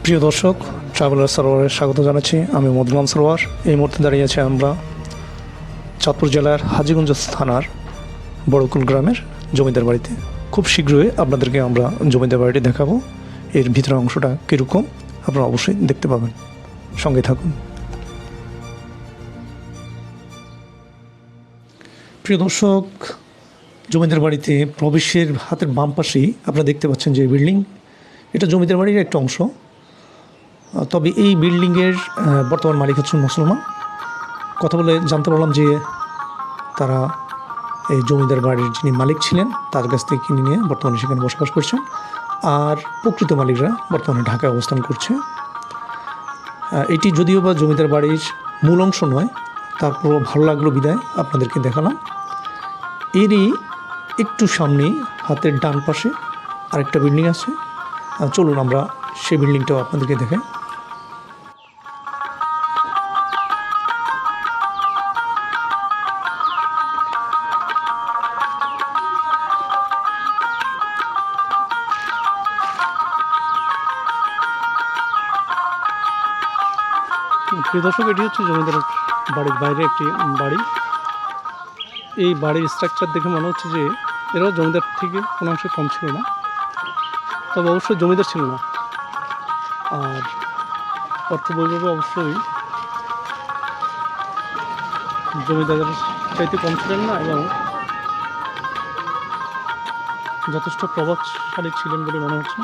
প্রিয় দর্শক, ট্রাভেলার সারোয়ারে স্বাগত জানাচ্ছি। আমি মদলাম সারোয়ার। এই মুহূর্তে দাঁড়িয়ে আছি আমরা চাঁদপুর জেলার হাজীগঞ্জ থানার বড়কুল গ্রামের জমিদার বাড়িতে। খুব শীঘ্রই আপনাদেরকে আমরা জমিদার বাড়িটি দেখাবো। এর ভিতরের অংশটা কীরকম আপনারা অবশ্যই দেখতে পাবেন, সঙ্গে থাকুন। প্রিয় দর্শক, জমিদার বাড়িতে প্রবেশের হাতের বাম পাশেই আপনারা দেখতে পাচ্ছেন যে বিল্ডিং, এটা জমিদার বাড়ির একটা অংশ। তবে এই বিল্ডিংয়ের বর্তমান মালিক হচ্ছেন মুসলমান। কথা বলে জানতে পারলাম যে তারা এই জমিদার বাড়ির যিনি মালিক ছিলেন তার কাছ থেকে কিনে নিয়ে বর্তমানে সেখানে বসবাস করছেন, আর প্রকৃত মালিকরা বর্তমানে ঢাকায় অবস্থান করছে। এটি যদিও বা জমিদার বাড়ির মূল অংশ নয়, তারপর ভালো লাগলো বিদায় আপনাদেরকে দেখালাম। এরই একটু সামনেই হাতের ডান পাশে আরেকটা বিল্ডিং আছে। চলুন আমরা সেই বিল্ডিংটাও আপনাদেরকে দেখাই। প্রিয় দর্শক, এটি হচ্ছে জমিদার বাড়ির বাইরে একটি বাড়ি। এই বাড়ির স্ট্রাকচার দেখে মনে হচ্ছে যে এরাও জমিদার থেকে কোনো অংশে কম ছিল না, তবে অবশ্যই জমিদার ছিল না, আর অর্থ বৈভবে অবশ্যই জমিদারের চাইতে কম ছিলেন না, এবং যথেষ্ট প্রভাবশালী ছিলেন বলে মনে হচ্ছে।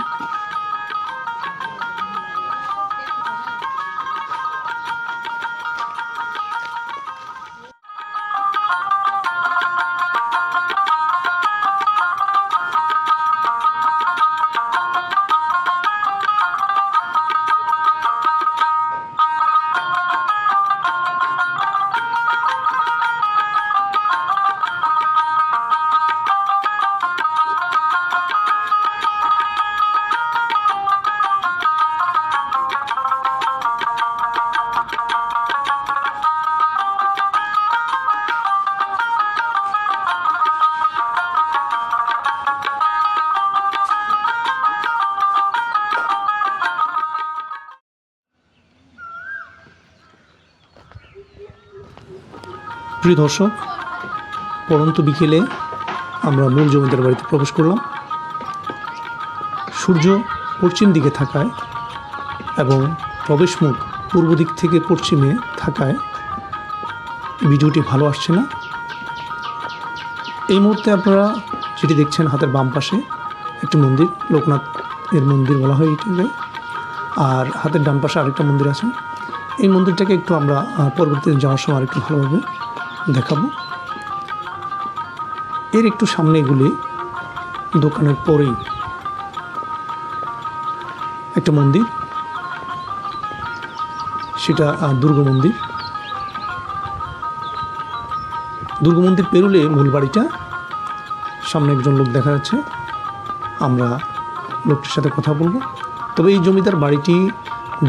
প্রিয় দর্শক, পরন্ত বিকেলে আমরা মূল জমিদার বাড়িতে প্রবেশ করলাম। সূর্য পশ্চিম দিকে থাকায় এবং প্রবেশমুখ পূর্ব দিক থেকে পশ্চিমে থাকায় ভিডিওটি ভালো আসছে না। এই মুহূর্তে আপনারা যেটি দেখছেন হাতের বাম পাশে একটি মন্দির, লোকনাথ এর মন্দির বলা হয় এটাকে, আর হাতের ডান পাশে আরেকটা মন্দির আছে। এই মন্দিরটাকে একটু আমরা পরবর্তীতে যাওয়ার সময় আরেকটু ভালোভাবে দেখাবো। এর একটু সামনে এগুলি দোকানের পরেই একটা মন্দির, সেটা দুর্গা মন্দির। দুর্গা মন্দির পেরুলে মূল বাড়িটা। সামনে একজন লোক দেখা যাচ্ছে, আমরা লোকটির সাথে কথা বলবো। তবে এই জমিদার বাড়িটি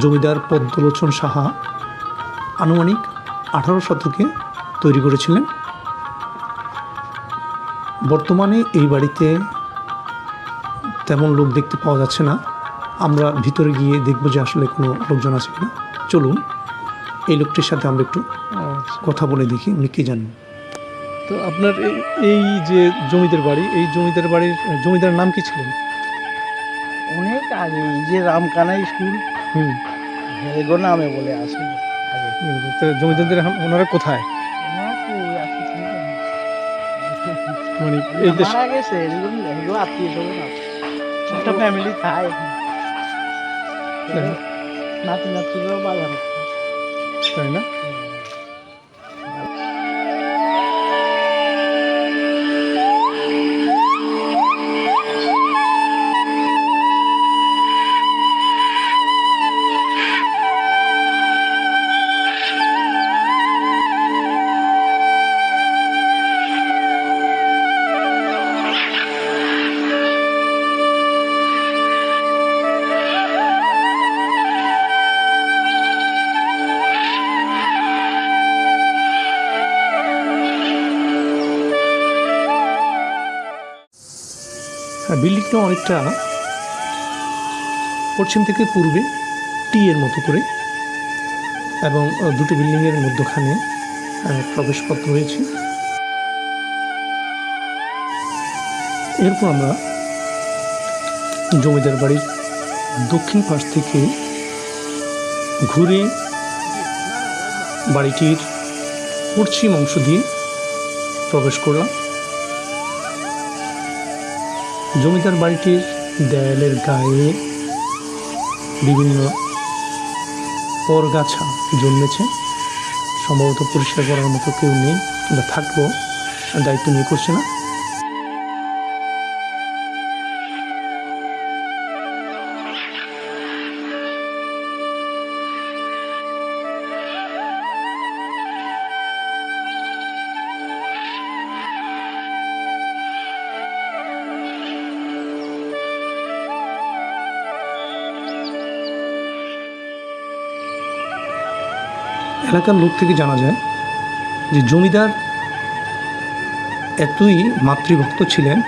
জমিদার পদ্মলোচন সাহা আনুমানিক 18 শতকে তৈরি করেছিলেন। বর্তমানে এই বাড়িতে তেমন লোক দেখতে পাওয়া যাচ্ছে না। আমরা ভিতরে গিয়ে দেখব যে আসলে কোনো লোকজন আছে কিনা। চলুন এই লোকটির সাথে আমরা একটু কথা বলে দেখি উনি কী জানেন। তো আপনার এই যে জমিদার বাড়ি, এই জমিদার বাড়ির জমিদার নাম কি ছিলেন? অনেক আগে, এই যে রামকানাই স্কুল হেগো নামে বলে আসে আগে। তো জমিদারদের ওনারা কোথায়? মানে এই দেশ মারা গেছে, এগুলো আত্মীয় স্বজন আছে, একটা ফ্যামিলি খায়, নাতি নাতিরাও বাজার, তাই না? বিল্ডিংটা অনেকটা পশ্চিম থেকে পূর্বে টি এর মতো করে, এবং দুটি বিল্ডিংয়ের মধ্যখানে প্রবেশপথ রয়েছে। এরপর আমরা জমিদার বাড়ির দক্ষিণ পাশ থেকে ঘুরে বাড়িটির পশ্চিম অংশ দিয়ে প্রবেশ করলাম। জমিদার বাড়িটির দেয়ালের গায়ে বিভিন্ন পরগাছা জন্মেছে। সম্ভবত পরিষ্কার করার মতো কেউ নেই, কিংবা থাকলেও দায়িত্ব নিয়ে করছে না। এলাকার লোক থেকে জানা যায় যে জমিদার এতই মাতৃভক্ত ছিলেন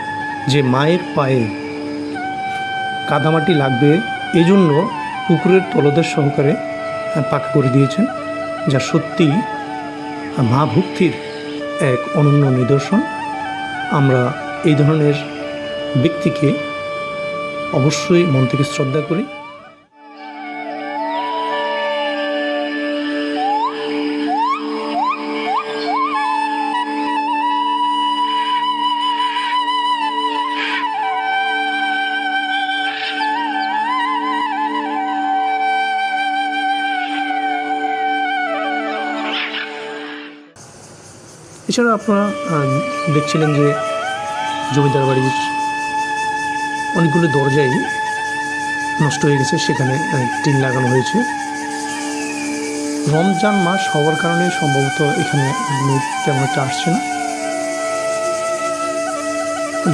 যে মায়ের পায়ে কাদামাটি লাগবে এই জন্য পুকুরের তলদেশ সহকারে পাকা করে দিয়েছেন, যা সত্যি মা ভক্তির এক অনন্য নিদর্শন। আমরা এই ধরনের ব্যক্তিকে অবশ্যই মন থেকে শ্রদ্ধা করি। এছাড়া আপনারা দেখছিলেন যে জমিদার বাড়ির অনেকগুলো দরজাই নষ্ট হয়ে গেছে, সেখানে টিন লাগানো হয়েছে। রমজান মাস হওয়ার কারণে সম্ভবত এখানে তেমন একটা আসছে না।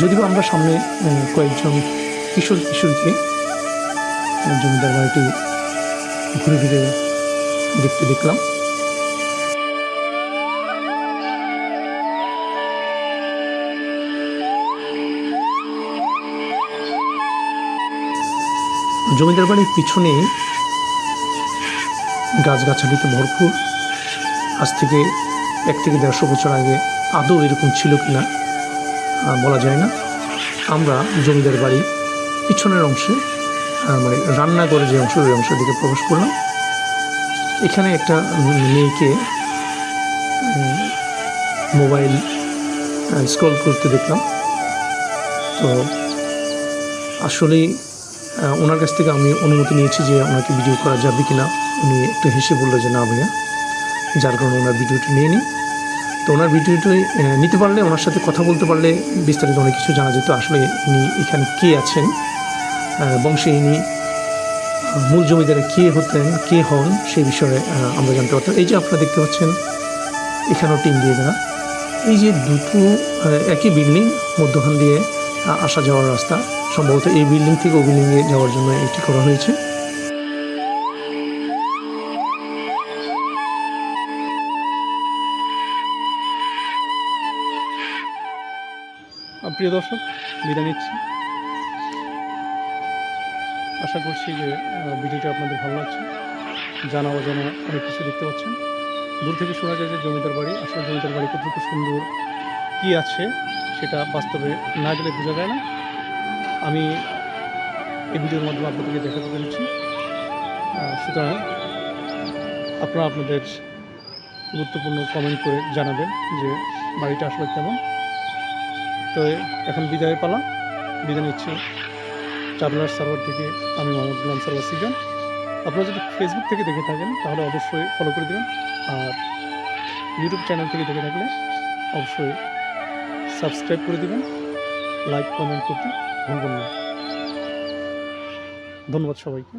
যদিও আমরা সামনে কয়েকজন কিশোরীকে জমিদার বাড়িটি ঘুরে ফিরে দেখতে দেখলাম। জমিদার বাড়ির পিছনে গাছগাছালিতে ভরপুর। আজ থেকে 1 থেকে 150 বছর আগে আদৌ এরকম ছিল কিনা বলা যায় না। আমরা জমিদার বাড়ির পিছনের অংশে, মানে রান্নাঘরের যে অংশ, ওই অংশের দিকে প্রবেশ করলাম। এখানে একটা মেয়েকে মোবাইল স্ক্রল করতে দেখলাম। তো আসলেই ওনার কাছ থেকে আমি অনুমতি নিয়েছি যে ওনাকে ভিডিও করা যাবে কি না। উনি একটু হেসে বললো যে না ভাইয়া, যার কারণে ওনার ভিডিওটি নিয়ে নিই। তো ওনার ভিডিওটি নিতে পারলে, ওনার সাথে কথা বলতে পারলে বিস্তারিত অনেক কিছু জানা যেত। আসলে ইনি এখানে কে আছেন, বংশে ইনি মূল জমিদারে কে হতেন, কে হন, সেই বিষয়ে আমরা জানতে পারতাম। এই যে আপনারা দেখতে পাচ্ছেন এখানেও টিন দিয়ে দেওয়া, এই যে দুটো একই বিল্ডিং, মধ্যখান দিয়ে আসা যাওয়ার রাস্তা। সম্ভবত এই বিল্ডিং থেকে ওই বিল্ডিংয়ে যাওয়ার জন্য এটি করা হয়েছে। প্রিয় দর্শক, বিদায় নিচ্ছি। আশা করছি যে ভিডিওটি আপনাদের ভালো লাগছে। জানা অজানা অনেক কিছু দেখতে পাচ্ছেন। দূর থেকে শোনা যায় যে জমিদার বাড়ি, আসলে জমিদার বাড়ি কতটুকু সুন্দর, কী আছে, সেটা বাস্তবে না গেলে বোঝা যায় না। আমি এই ভিডিওর মাধ্যমে আপনাদেরকে দেখাতে পেরেছি। সুতরাং আপনারা আপনাদের গুরুত্বপূর্ণ কমেন্ট করে জানাবেন যে বাড়িটা আসলে কেমন। তো এখন বিদায়ের পালা। বিদায় নিচ্ছি ট্রাভেলার সার্ভার থেকে আমি মোহাম্মদ গুলাম সারওয়ার সিজন। আপনারা যদি ফেসবুক থেকে দেখে থাকেন তাহলে অবশ্যই ফলো করে দেবেন, আর ইউটিউব চ্যানেল থেকে দেখে থাকলে অবশ্যই সাবস্ক্রাইব করে দেবেন, লাইক কমেন্ট করতে ভুলবেন না। ধন্যবাদ সবাইকে।